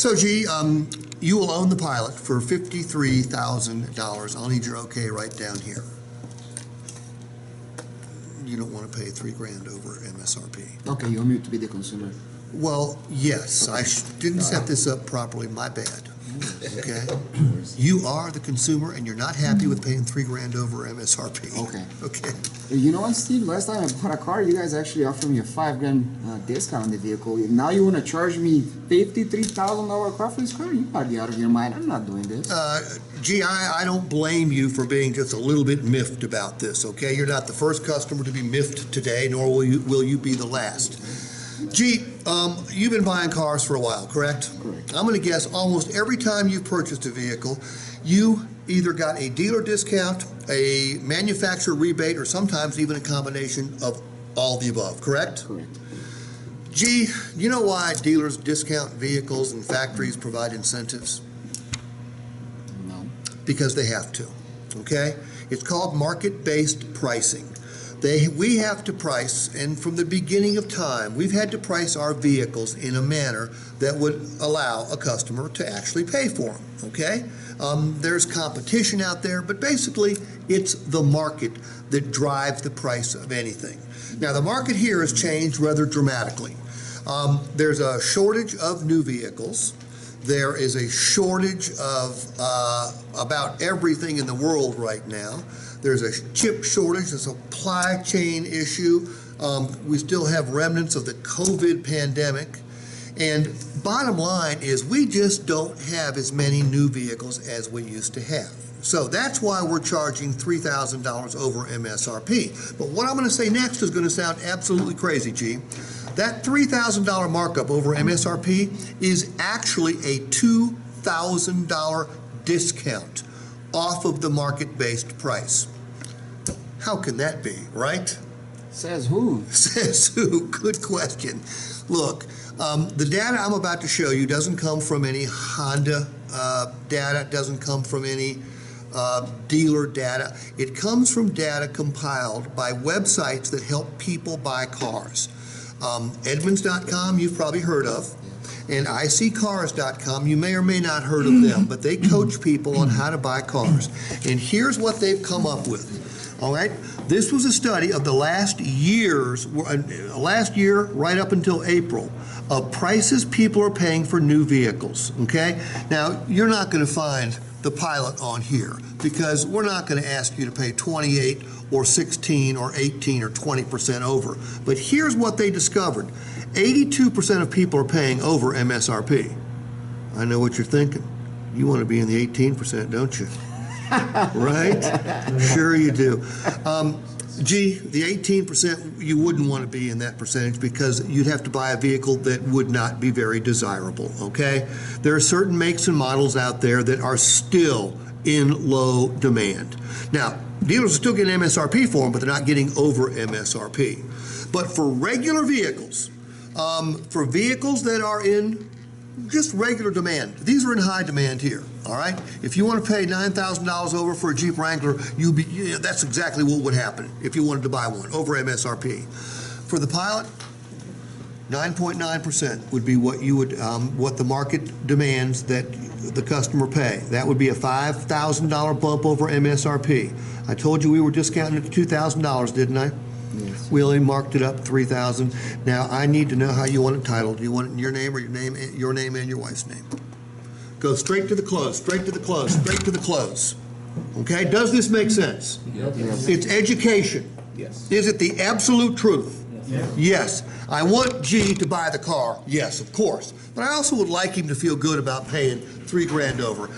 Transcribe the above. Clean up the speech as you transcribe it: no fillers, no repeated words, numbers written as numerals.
So, G, you will own the Pilot for $53,000. I'll need your okay right down here. You don't want to pay $3,000 over MSRP. Okay, you want me to be the consumer? Well, yes, I didn't set this up properly. My bad. Okay, you are the consumer, and you're not happy with paying $3,000 over MSRP. Okay. Okay. You know what, Steve? Last time I bought a car, you guys actually offered me a $5,000 discount on the vehicle. Now you want to charge me $53,000 car for this car? You're probably out of your mind. I'm not doing this. Gee, I don't blame you for being just a little bit miffed about this. Okay, you're not the first customer to be miffed today, nor will you be the last. Gee, you've been buying cars for a while, correct? Correct. I'm going to guess almost every time you've purchased a vehicle, you either got a dealer discount, a manufacturer rebate, or sometimes even a combination of all the above, correct? Correct. Gee, you know why dealers discount vehicles and factories provide incentives? No. Because they have to, okay? It's called market-based pricing. We have to price, and from the beginning of time, we've had to price our vehicles in a manner that would allow a customer to actually pay for them, okay? There's competition out there, but basically, it's the market that drives the price of anything. Now, the market here has changed rather dramatically. There's a shortage of new vehicles. There is a shortage of about everything in the world right now. There's a chip shortage, a supply chain issue. We still have remnants of the COVID pandemic. And bottom line is we just don't have as many new vehicles as we used to have. So that's why we're charging $3,000 over MSRP. But what I'm going to say next is going to sound absolutely crazy, G. That $3,000 markup over MSRP is actually a $2,000 discount off of the market-based price. How can that be, right? Says who? Says who? Good question. Look, the data I'm about to show you doesn't come from any Honda data. It doesn't come from any dealer data. It comes from data compiled by websites that help people buy cars. Edmunds.com you've probably heard of, and iSeeCars.com you may or may not heard of them, but they coach people on how to buy cars. And here's what they've come up with. All right, this was a study of the last year right up until April of prices people are paying for new vehicles. Okay, now you're not going to find the Pilot on here because we're not going to ask you to pay 28 or 16 or 18 or 20% over. But here's what they discovered. 82% of people are paying over MSRP. I know what you're thinking. You want to be in the 18%, don't you? Right? Sure you do. Gee, the 18%, you wouldn't want to be in that percentage because you'd have to buy a vehicle that would not be very desirable, okay? There are certain makes and models out there that are still in low demand. Now, dealers are still getting MSRP for them, but they're not getting over MSRP. But for regular vehicles, for vehicles that are in just regular demand, these are in high demand here, all right? If you want to pay $9,000 over for a Jeep Wrangler, that's exactly what would happen if you wanted to buy one, over MSRP. For the Pilot, 9.9% would be what you would, what the market demands that the customer pay. That would be a $5,000 bump over MSRP. I told you we were discounting it to $2,000, didn't I? Yes. We only marked it up $3,000. Now I need to know how you want it titled. Do you want it in your name or your name and your wife's name? Go straight to the close, straight to the close, straight to the close. Okay, does this make sense? Yes. It's education. Yes. Is it the absolute truth? Yes. Yes. I want G to buy the car. Yes, of course. But I also would like him to feel good about paying $3,000 over.